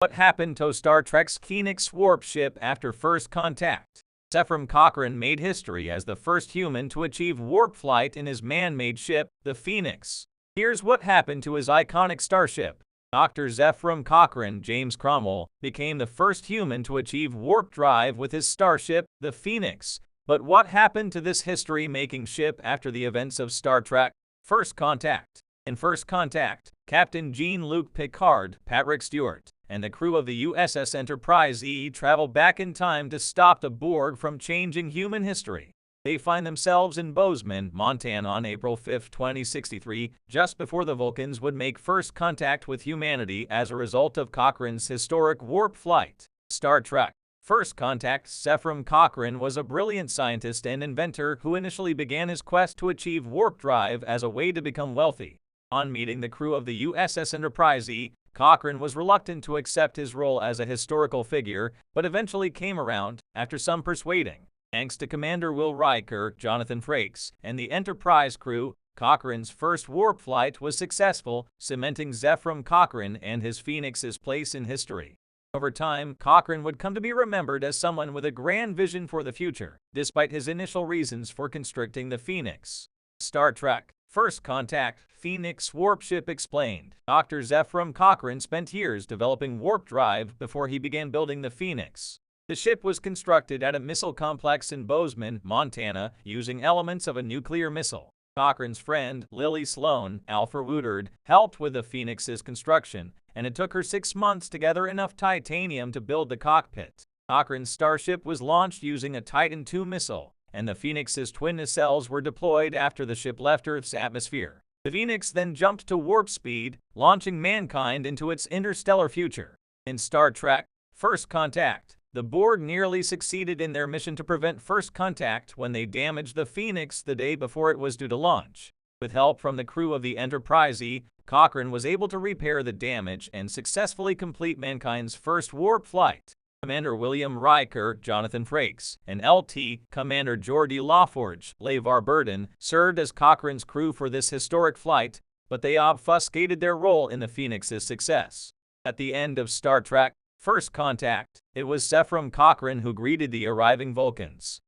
What happened to Star Trek's Phoenix warp ship after first contact? Zefram Cochrane made history as the first human to achieve warp flight in his man-made ship, the Phoenix. Here's what happened to his iconic starship. Dr. Zefram Cochrane, James Cromwell, became the first human to achieve warp drive with his starship, the Phoenix. But what happened to this history-making ship after the events of Star Trek: First Contact? In First Contact, Captain Jean-Luc Picard, Patrick Stewart, and the crew of the USS Enterprise E travel back in time to stop the Borg from changing human history. They find themselves in Bozeman, Montana on April 5, 2063, just before the Vulcans would make first contact with humanity as a result of Cochrane's historic warp flight. Star Trek: First Contact. Zefram Cochrane was a brilliant scientist and inventor who initially began his quest to achieve warp drive as a way to become wealthy. On meeting the crew of the USS Enterprise E, Cochrane was reluctant to accept his role as a historical figure, but eventually came around, after some persuading. Thanks to Commander Will Riker, Jonathan Frakes, and the Enterprise crew, Cochrane's first warp flight was successful, cementing Zefram Cochrane and his Phoenix's place in history. Over time, Cochrane would come to be remembered as someone with a grand vision for the future, despite his initial reasons for constructing the Phoenix. Star Trek: First Contact. Phoenix warp ship explained. Dr. Zefram Cochrane spent years developing warp drive before he began building the Phoenix. The ship was constructed at a missile complex in Bozeman, Montana, using elements of a nuclear missile. Cochrane's friend, Lily Sloan, Alfred Woodard, helped with the Phoenix's construction, and it took her 6 months to gather enough titanium to build the cockpit. Cochrane's starship was launched using a Titan II missile, and the Phoenix's twin nacelles were deployed after the ship left Earth's atmosphere. The Phoenix then jumped to warp speed, launching mankind into its interstellar future. In Star Trek: First Contact, the Borg nearly succeeded in their mission to prevent first contact when they damaged the Phoenix the day before it was due to launch. With help from the crew of the Enterprise E, Cochrane was able to repair the damage and successfully complete mankind's first warp flight. Commander William Riker, Jonathan Frakes, and LT Commander Geordi LaForge, LeVar Burton, served as Cochrane's crew for this historic flight, but they obfuscated their role in the Phoenix's success. At the end of Star Trek: First Contact, it was Zefram Cochrane who greeted the arriving Vulcans.